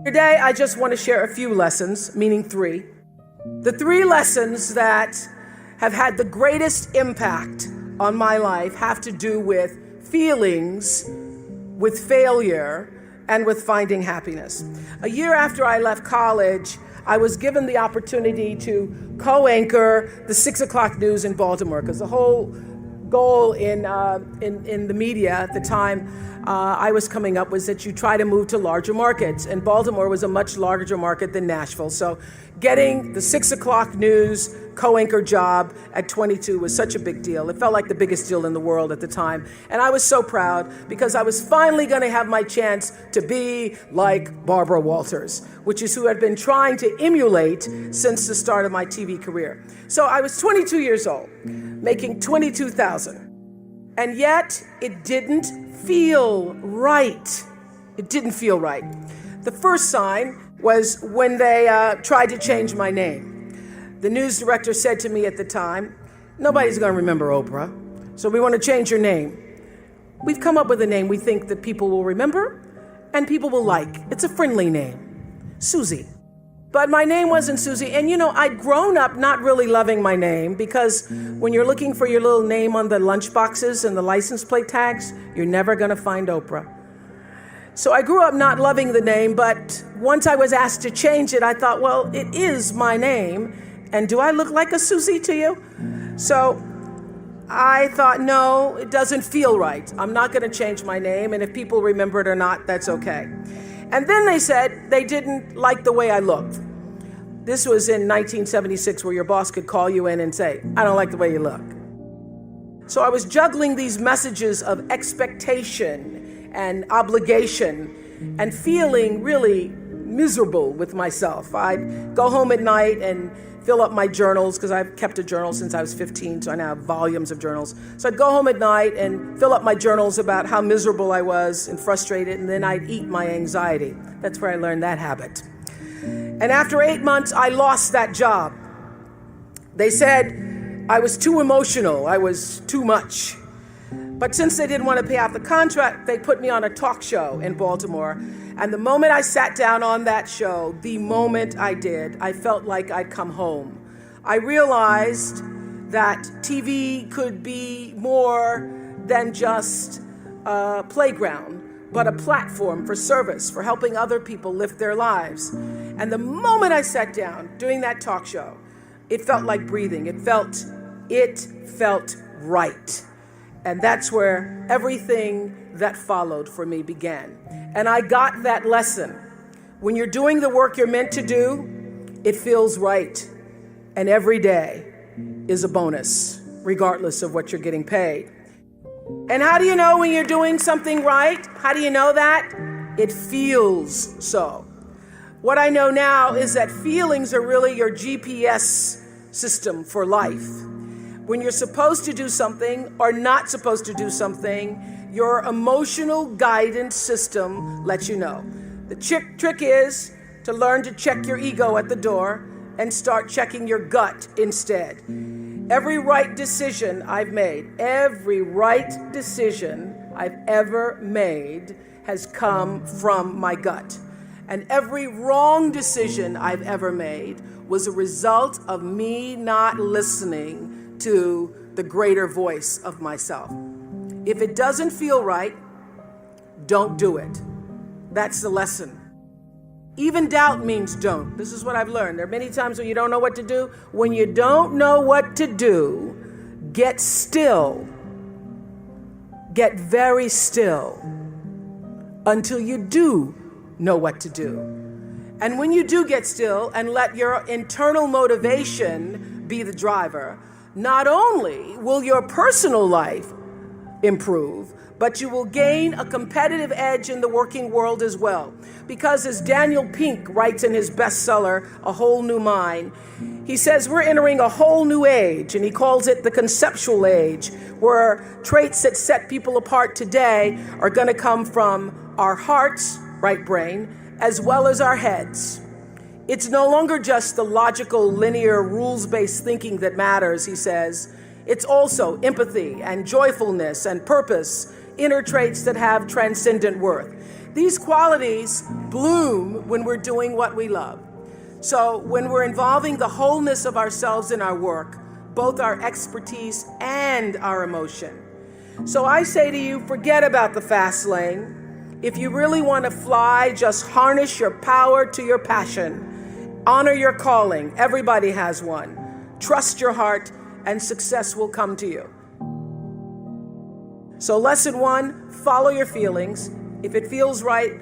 Today, I just want to share a few lessons, meaning three. The three lessons that have had the greatest impact on my life have to do with feelings, with failure, and with finding happiness. A year after I left college, I was given the opportunity to co-anchor the 6 o'clock news in Baltimore, because the whole goal in the media at the time I was coming up was that you try to move to larger markets, and Baltimore was a much larger market than Nashville. So getting the 6 o'clock news co-anchor job at 22 was such a big deal. It felt like the biggest deal in the world at the time. And I was so proud because I was finally going to have my chance to be like Barbara Walters, which is who I'd been trying to emulate since the start of my TV career. So I was 22 years old, making $22,000. And yet it didn't feel right. It didn't feel right. The first sign was when they tried to change my name. The news director said to me at the time, "Nobody's going to remember Oprah, so we want to change your name. We've come up with a name we think that people will remember and people will like. It's a friendly name, Susie." But my name wasn't Susie. And I'd grown up not really loving my name, because when you're looking for your little name on the lunch boxes and the license plate tags, you're never going to find Oprah. So I grew up not loving the name, but once I was asked to change it, I thought, well, it is my name. And do I look like a Susie to you? So I thought, no, it doesn't feel right. I'm not going to change my name. And if people remember it or not, that's okay. And then they said they didn't like the way I looked. This was in 1976, where your boss could call you in and say, "I don't like the way you look." So I was juggling these messages of expectation and obligation and feeling really miserable with myself. I'd go home at night and fill up my journals, because I've kept a journal since I was 15, so I now have volumes of journals. So I'd go home at night and fill up my journals about how miserable I was and frustrated, and then I'd eat my anxiety. That's where I learned that habit. And after 8 months, I lost that job. They said I was too emotional, I was too much. But since they didn't want to pay out the contract, they put me on a talk show in Baltimore. And the moment I sat down on that show, the moment I did, I felt like I'd come home. I realized that TV could be more than just a playground, but a platform for service, for helping other people lift their lives. And the moment I sat down doing that talk show, it felt like breathing. It felt right. And that's where everything that followed for me began. And I got that lesson. When you're doing the work you're meant to do, it feels right. And every day is a bonus, regardless of what you're getting paid. And how do you know when you're doing something right? How do you know that? It feels so. What I know now is that feelings are really your GPS system for life. When you're supposed to do something or not supposed to do something, your emotional guidance system lets you know. The trick is to learn to check your ego at the door and start checking your gut instead. Every right decision I've made, every right decision I've ever made has come from my gut. And every wrong decision I've ever made was a result of me not listening to the greater voice of myself. If it doesn't feel right, don't do it. That's the lesson. Even doubt means don't. This is what I've learned. There are many times when you don't know what to do. When you don't know what to do, get still. Get very still until you do know what to do. And when you do get still and let your internal motivation be the driver, not only will your personal life improve, but you will gain a competitive edge in the working world as well. Because as Daniel Pink writes in his bestseller, A Whole New Mind, he says we're entering a whole new age, and he calls it the conceptual age, where traits that set people apart today are going to come from our hearts, right brain, as well as our heads. It's no longer just the logical, linear, rules-based thinking that matters, he says. It's also empathy and joyfulness and purpose, inner traits that have transcendent worth. These qualities bloom when we're doing what we love. So when we're involving the wholeness of ourselves in our work, both our expertise and our emotion. So I say to you, forget about the fast lane. If you really want to fly, just harness your power to your passion. Honor your calling. Everybody has one. Trust your heart, and success will come to you. So lesson 1, follow your feelings. If it feels right,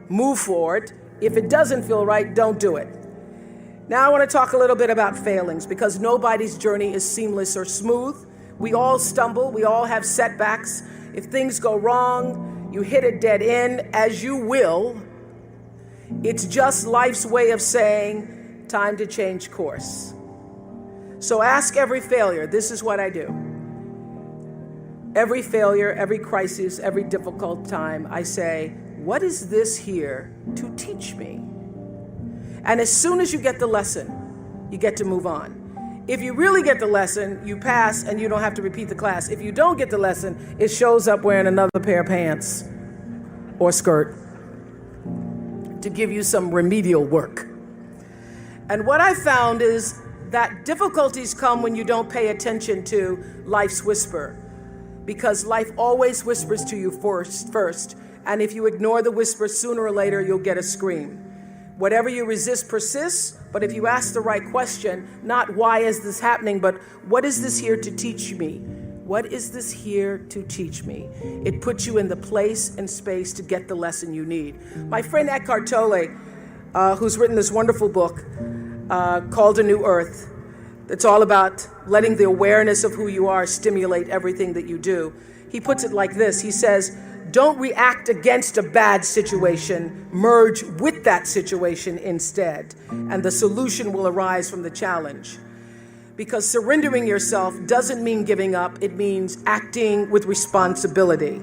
move forward. If it doesn't feel right, don't do it. Now I want to talk a little bit about failings, because nobody's journey is seamless or smooth. We all stumble. We all have setbacks. If things go wrong, you hit a dead end, as you will. It's just life's way of saying, time to change course. So ask every failure. This is what I do. Every failure, every crisis, every difficult time, I say, what is this here to teach me? And as soon as you get the lesson, you get to move on. If you really get the lesson, you pass and you don't have to repeat the class. If you don't get the lesson, it shows up wearing another pair of pants or skirt to give you some remedial work. And what I found is that difficulties come when you don't pay attention to life's whisper, because life always whispers to you first. And if you ignore the whisper, sooner or later, you'll get a scream. Whatever you resist persists, but if you ask the right question, not why is this happening, but what is this here to teach me? What is this here to teach me? It puts you in the place and space to get the lesson you need. My friend Eckhart Tolle, who's written this wonderful book called A New Earth, it's all about letting the awareness of who you are stimulate everything that you do. He puts it like this. He says, don't react against a bad situation, merge with that situation instead, and the solution will arise from the challenge. Because surrendering yourself doesn't mean giving up, it means acting with responsibility.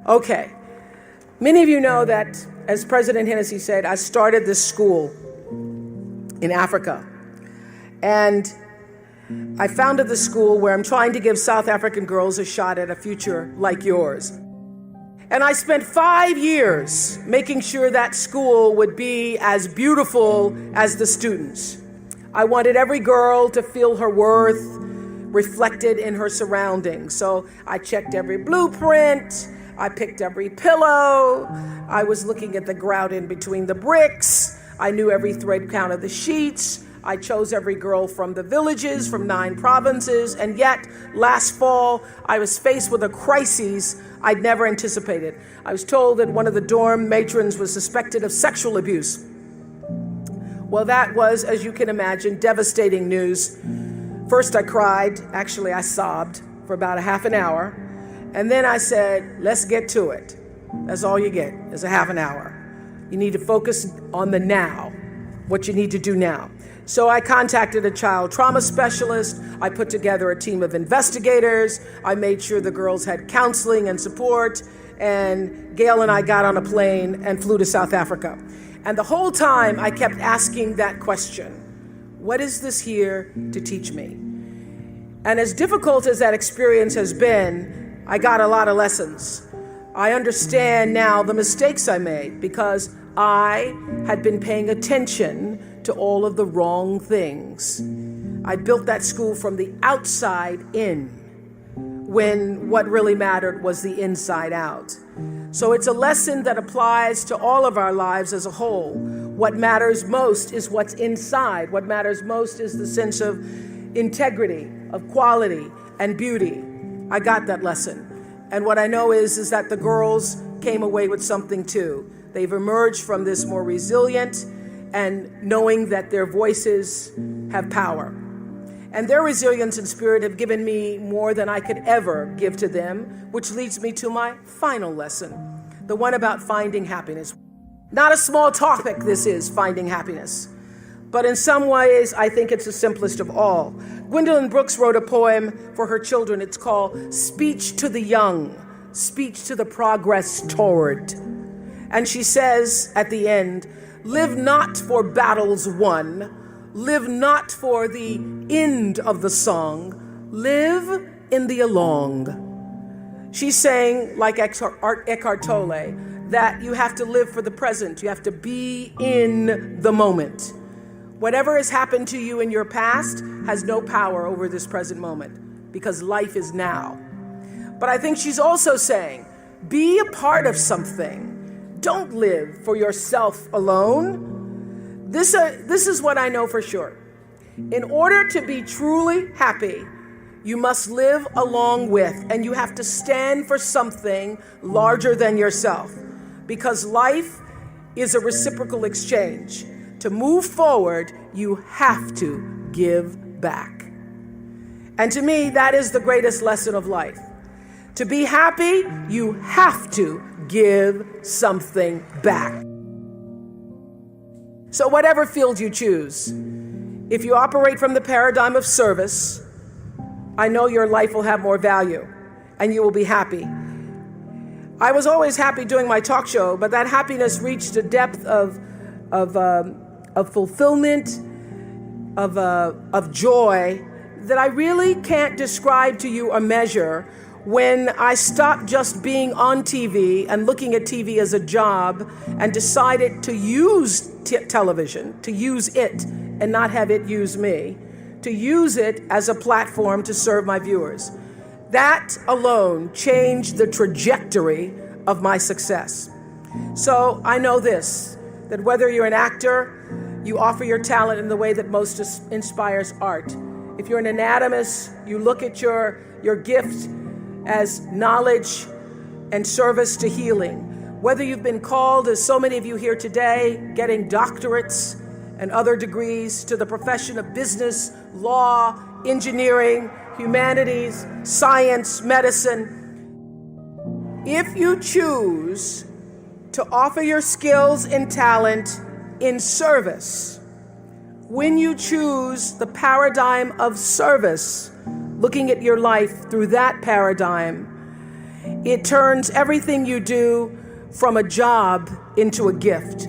Okay, many of you know that, as President Hennessy said, I started this school in Africa. And I founded the school where I'm trying to give South African girls a shot at a future like yours. And I spent 5 years making sure that school would be as beautiful as the students. I wanted every girl to feel her worth reflected in her surroundings. So I checked every blueprint. I picked every pillow. I was looking at the grout in between the bricks. I knew every thread count of the sheets. I chose every girl from the villages, from 9 provinces, and yet last fall I was faced with a crisis I'd never anticipated. I was told that one of the dorm matrons was suspected of sexual abuse. Well, that was, as you can imagine, devastating news. First I cried, actually I sobbed for about a half an hour, and then I said, let's get to it. That's all you get, is a half an hour. You need to focus on the now, what you need to do now. So I contacted a child trauma specialist. I put together a team of investigators. I made sure the girls had counseling and support. And Gail and I got on a plane and flew to South Africa. And the whole time I kept asking that question, what is this here to teach me? And as difficult as that experience has been, I got a lot of lessons. I understand now the mistakes I made because I had been paying attention to all of the wrong things. I built that school from the outside in, when what really mattered was the inside out. So it's a lesson that applies to all of our lives as a whole. What matters most is what's inside. What matters most is the sense of integrity, of quality, and beauty. I got that lesson. And what I know is that the girls came away with something too. They've emerged from this more resilient and knowing that their voices have power. And their resilience and spirit have given me more than I could ever give to them, which leads me to my final lesson, the one about finding happiness. Not a small topic, this is, finding happiness. But in some ways, I think it's the simplest of all. Gwendolyn Brooks wrote a poem for her children. It's called Speech to the Young, Speech to the Progress Toward. And she says at the end, live not for battles won, live not for the end of the song, live in the along. She's saying, like Eckhart Tolle, that you have to live for the present. You have to be in the moment. Whatever has happened to you in your past has no power over this present moment because life is now. But I think she's also saying, be a part of something. Don't live for yourself alone. This is what I know for sure. In order to be truly happy, you must live along with, and you have to stand for something larger than yourself, because life is a reciprocal exchange. To move forward, you have to give back. And to me, that is the greatest lesson of life. To be happy, you have to give something back. So whatever field you choose, if you operate from the paradigm of service, I know your life will have more value and you will be happy. I was always happy doing my talk show, but that happiness reached a depth of fulfillment, of joy that I really can't describe to you or measure when I stopped just being on TV and looking at TV as a job and decided to use television, to use it and not have it use me, to use it as a platform to serve my viewers. That alone changed the trajectory of my success. So I know this, that whether you're an actor, you offer your talent in the way that most inspires art. If you're an anatomist, you look at your gift as knowledge and service to healing. Whether you've been called, as so many of you here today, getting doctorates and other degrees, to the profession of business, law, engineering, humanities, science, medicine. If you choose to offer your skills and talent in service, when you choose the paradigm of service, looking at your life through that paradigm, it turns everything you do from a job into a gift.